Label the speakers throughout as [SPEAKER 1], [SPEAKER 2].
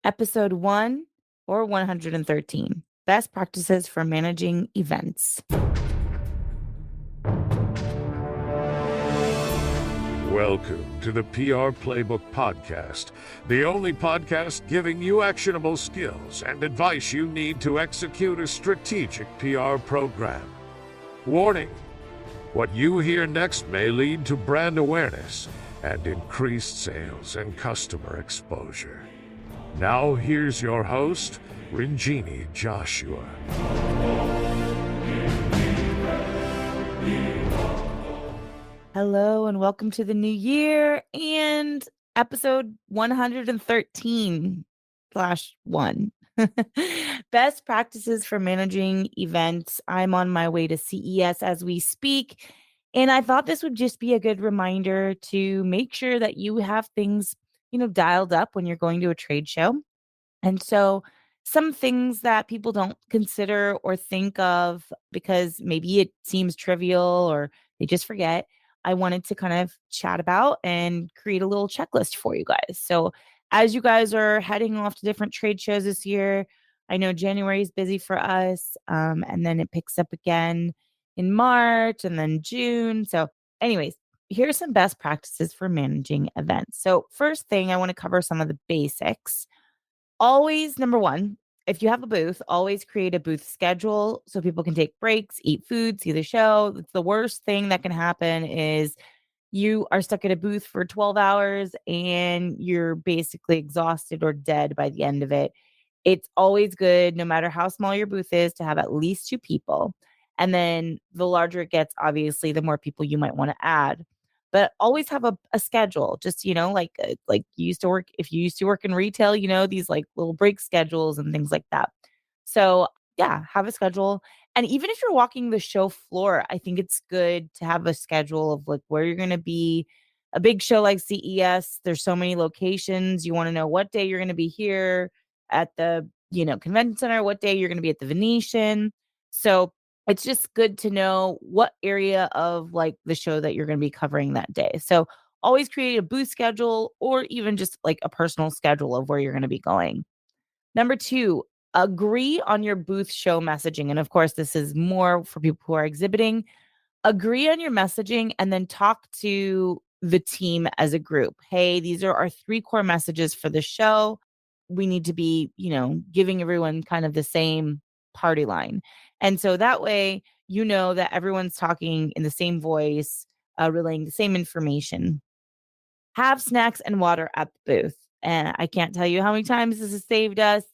[SPEAKER 1] Episode 1 or 113 Best Practices for Managing Events.
[SPEAKER 2] Welcome to the PR Playbook Podcast, the only podcast giving you actionable skills and advice you need to execute a strategic PR program. Warning: what you hear next may lead to brand awareness and increased sales and customer exposure. Now here's your host, Rinjini Joshua.
[SPEAKER 1] Hello and welcome to the new year and episode 113/1. Best practices for managing events. I'm on my way to CES as we speak. And I thought this would just be a good reminder to make sure that you have things, dialed up when you're going to a trade show. And so some things that people don't consider or think of because maybe it seems trivial or they just forget, I wanted to kind of chat about and create a little checklist for you guys. So as you guys are heading off to different trade shows this year, I know January is busy for us, and then it picks up again in March and then June. So anyways, here's some best practices for managing events. So first thing, I want to cover some of the basics. Always, number one, if you have a booth, always create a booth schedule so people can take breaks, eat food, see the show. It's the worst thing that can happen is you are stuck at a booth for 12 hours and you're basically exhausted or dead by the end of it. It's always good, no matter how small your booth is, to have at least two people. And then the larger it gets, obviously, the more people you might want to add. But always have a schedule. Just, like you used to work, if you used to work in retail, these like little break schedules and things like that. So, yeah, have a schedule. And even if you're walking the show floor, I think it's good to have a schedule of like where you're going to be. A big show like CES, there's so many locations. You want to know what day you're going to be here at the, convention center, what day you're going to be at the Venetian. So it's just good to know what area of like the show that you're going to be covering that day. So always create a booth schedule or even just like a personal schedule of where you're going to be going. Number two, agree on your booth show messaging. And of course, this is more for people who are exhibiting. Agree on your messaging and then talk to the team as a group. Hey, these are our three core messages for the show. We need to be, giving everyone kind of the same party line. And so that way, you know that everyone's talking in the same voice, relaying the same information. Have snacks and water at the booth. And I can't tell you how many times this has saved us.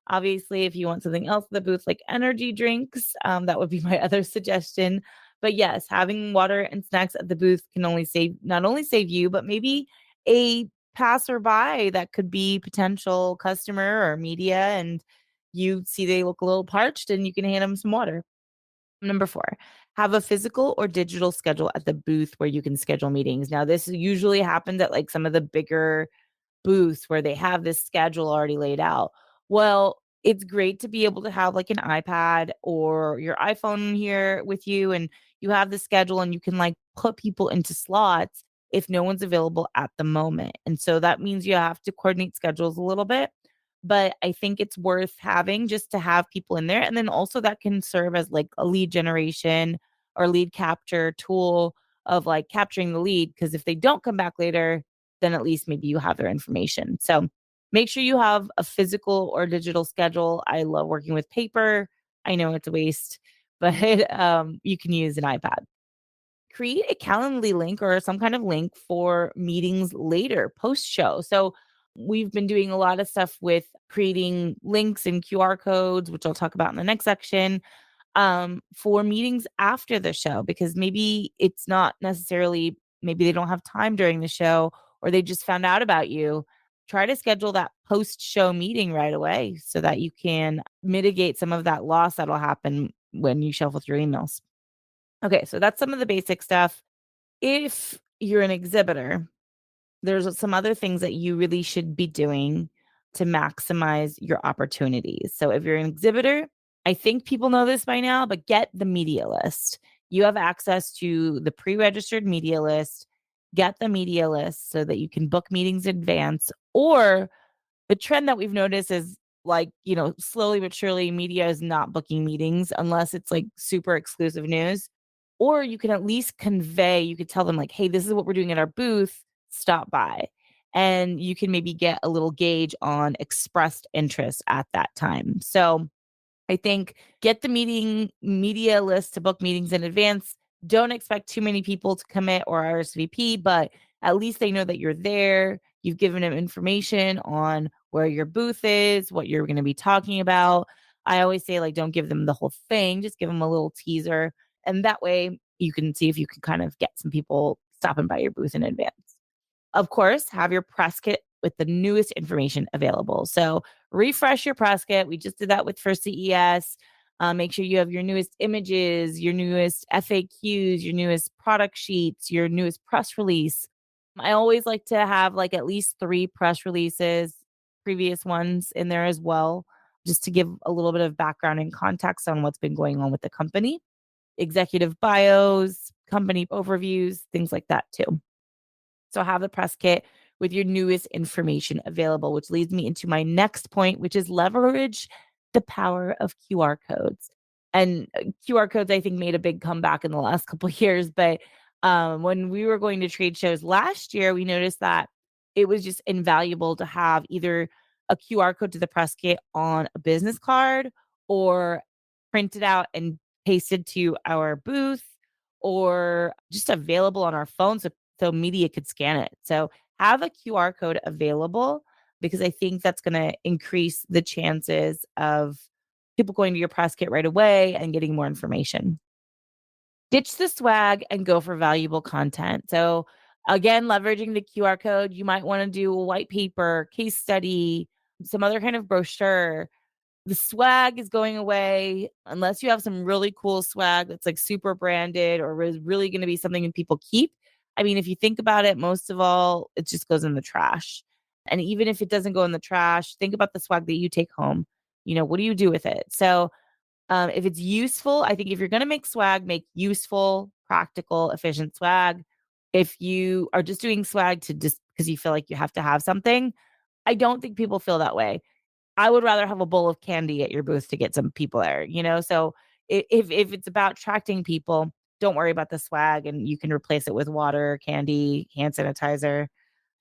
[SPEAKER 1] Obviously, if you want something else at the booth, like energy drinks, that would be my other suggestion. But yes, having water and snacks at the booth can not only save you, but maybe a passerby that could be potential customer or media, and you see they look a little parched, and you can hand them some water. Number 4, have a physical or digital schedule at the booth where you can schedule meetings. Now, this usually happens at like some of the bigger booths where they have this schedule already laid out. Well, it's great to be able to have like an iPad or your iPhone here with you, and you have the schedule and you can like put people into slots if no one's available at the moment. And so that means you have to coordinate schedules a little bit, but I think it's worth having just to have people in there. And then also that can serve as like a lead generation or lead capture tool of like capturing the lead. Cause if they don't come back later, then at least maybe you have their information. So make sure you have a physical or digital schedule. I love working with paper. I know it's a waste, but you can use an iPad. Create a Calendly link or some kind of link for meetings later post show. So we've been doing a lot of stuff with creating links and QR codes, which I'll talk about in the next section, for meetings after the show, because maybe it's not necessarily, maybe they don't have time during the show or they just found out about you. Try to schedule that post show meeting right away so that you can mitigate some of that loss that'll happen when you shuffle through emails. Okay, so that's some of the basic stuff. If you're an exhibitor, there's some other things that you really should be doing to maximize your opportunities. So if you're an exhibitor, I think people know this by now, but get the media list. You have access to the pre-registered media list. Get the media list so that you can book meetings in advance, or The trend that we've noticed is like, slowly but surely media is not booking meetings unless it's like super exclusive news. Or you can at least convey, you could tell them like, hey, this is what we're doing at our booth, stop by. And you can maybe get a little gauge on expressed interest at that time. So I think get the media list to book meetings in advance. Don't expect too many people to commit or RSVP, but at least they know that you're there. You've given them information on where your booth is, what you're going to be talking about. I always say, like, don't give them the whole thing, just give them a little teaser. And that way you can see if you can kind of get some people stopping by your booth in advance. Of course, have your press kit with the newest information available. So refresh your press kit. We just did that with First CES. Make sure you have your newest images, your newest FAQs, your newest product sheets, your newest press release. I always like to have like at least 3 press releases, previous ones in there as well, just to give a little bit of background and context on what's been going on with the company, executive bios, company overviews, things like that too. So have the press kit with your newest information available, which leads me into my next point, which is leverage the power of QR codes. And QR codes, I think, made a big comeback in the last couple of years. But when we were going to trade shows last year, we noticed that it was just invaluable to have either a QR code to the press kit on a business card or printed out and pasted to our booth or just available on our phone so media could scan it. So have a QR code available because I think that's going to increase the chances of people going to your press kit right away and getting more information. Ditch the swag and go for valuable content. So again, leveraging the QR code, you might want to do a white paper, case study, some other kind of brochure. The swag is going away unless you have some really cool swag that's like super branded or is really going to be something that people keep. I mean, if you think about it, most of all, it just goes in the trash. And even if it doesn't go in the trash, think about the swag that you take home. What do you do with it? So, if it's useful, I think if you're going to make swag, make useful, practical, efficient swag. If you are just doing swag to just because you feel like you have to have something, I don't think people feel that way. I would rather have a bowl of candy at your booth to get some people there. So if it's about attracting people, don't worry about the swag and you can replace it with water, candy, hand sanitizer.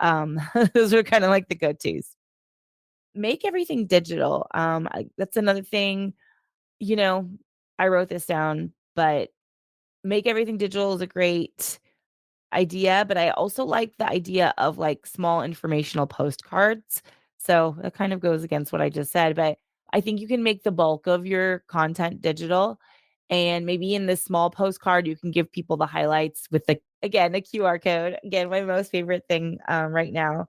[SPEAKER 1] Um, those are kind of like the go-tos. Make everything digital. That's another thing, you know, I wrote this down, but make everything digital is a great idea, but I also like the idea of like small informational postcards. So that kind of goes against what I just said, but I think you can make the bulk of your content digital. And maybe in this small postcard, you can give people the highlights with again, a QR code. Again, my most favorite thing right now.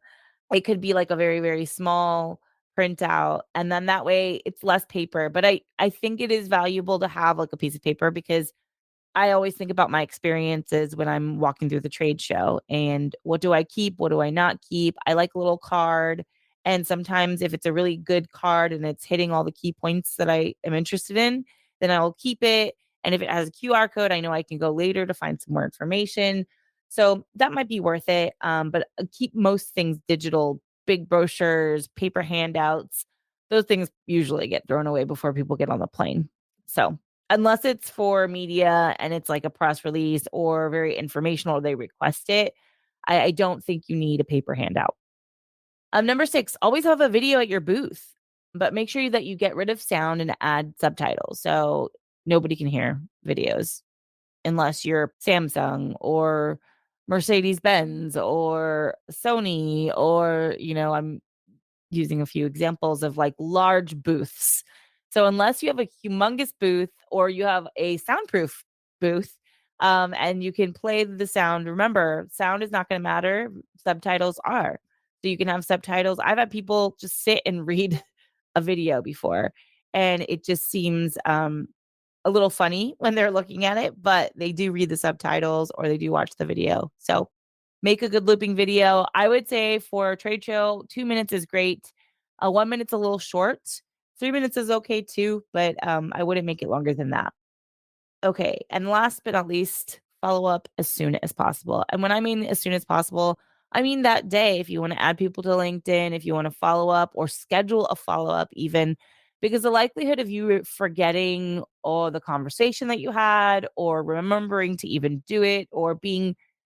[SPEAKER 1] It could be like a very, very small printout. And then that way it's less paper. But I think it is valuable to have like a piece of paper because I always think about my experiences when I'm walking through the trade show and what do I keep? What do I not keep? I like a little card. And sometimes if it's a really good card and it's hitting all the key points that I am interested in, then I will keep it. And if it has a QR code, I know I can go later to find some more information. So that might be worth it. But keep most things digital, big brochures, paper handouts. Those things usually get thrown away before people get on the plane. So unless it's for media and it's like a press release or very informational, they request it, I don't think you need a paper handout. Number 6, always have a video at your booth, but make sure that you get rid of sound and add subtitles so nobody can hear videos unless you're Samsung or Mercedes Benz or Sony or, I'm using a few examples of like large booths. So unless you have a humongous booth or you have a soundproof booth, and you can play the sound, remember, sound is not going to matter. Subtitles are. So you can have subtitles. I've had people just sit and read a video before, and it just seems a little funny when they're looking at it, but they do read the subtitles or they do watch the video. So make a good looping video. I would say for a trade show, 2 minutes is great. 1 minute's a little short. 3 minutes is okay too, but I wouldn't make it longer than that. Okay, and last but not least, follow up as soon as possible. And when I mean as soon as possible, I mean, that day, if you want to add people to LinkedIn, if you want to follow up or schedule a follow up, even because the likelihood of you forgetting all the conversation that you had or remembering to even do it or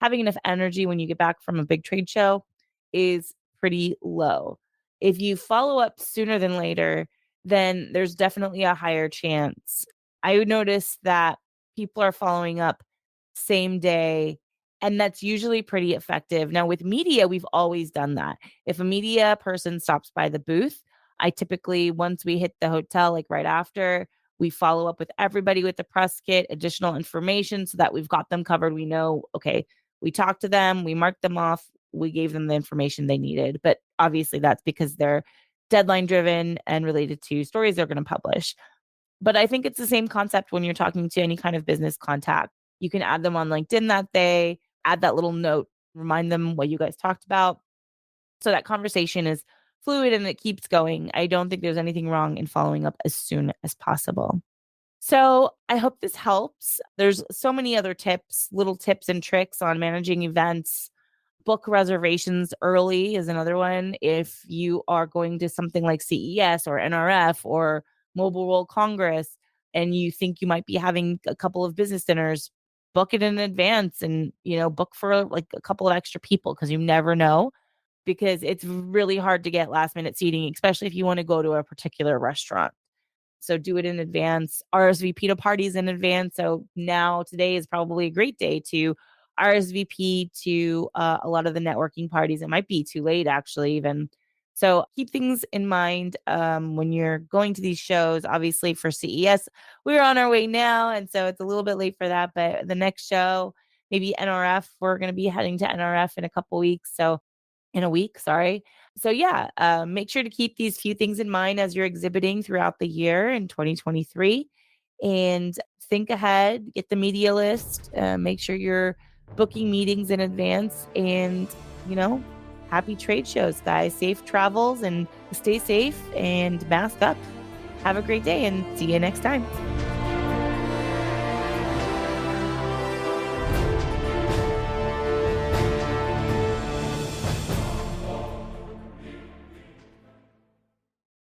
[SPEAKER 1] having enough energy when you get back from a big trade show is pretty low. If you follow up sooner than later, then there's definitely a higher chance. I would notice that people are following up same day, and that's usually pretty effective. Now, with media, we've always done that. If a media person stops by the booth, I typically, once we hit the hotel, like right after, we follow up with everybody with the press kit, additional information so that we've got them covered. We know, okay, we talked to them, we marked them off, we gave them the information they needed. But obviously, that's because they're deadline driven and related to stories they're going to publish. But I think it's the same concept when you're talking to any kind of business contact. You can add them on LinkedIn that day, add that little note, remind them what you guys talked about. So that conversation is fluid and it keeps going. I don't think there's anything wrong in following up as soon as possible. So I hope this helps. There's so many other tips, little tips and tricks on managing events. Book reservations early is another one. If you are going to something like CES or NRF or Mobile World Congress and you think you might be having a couple of business dinners, book it in advance and, book for like a couple of extra people because you never know, because it's really hard to get last minute seating, especially if you want to go to a particular restaurant. So do it in advance, RSVP to parties in advance. So today is probably a great day to RSVP to a lot of the networking parties. It might be too late, actually, even. So keep things in mind when you're going to these shows. Obviously, for CES, we're on our way now. And so it's a little bit late for that. But the next show, maybe NRF, we're going to be heading to NRF in a week, sorry. So yeah, make sure to keep these few things in mind as you're exhibiting throughout the year in 2023, and think ahead, get the media list, make sure you're booking meetings in advance, and happy trade shows, guys. Safe travels and stay safe and mask up. Have a great day and see you next time.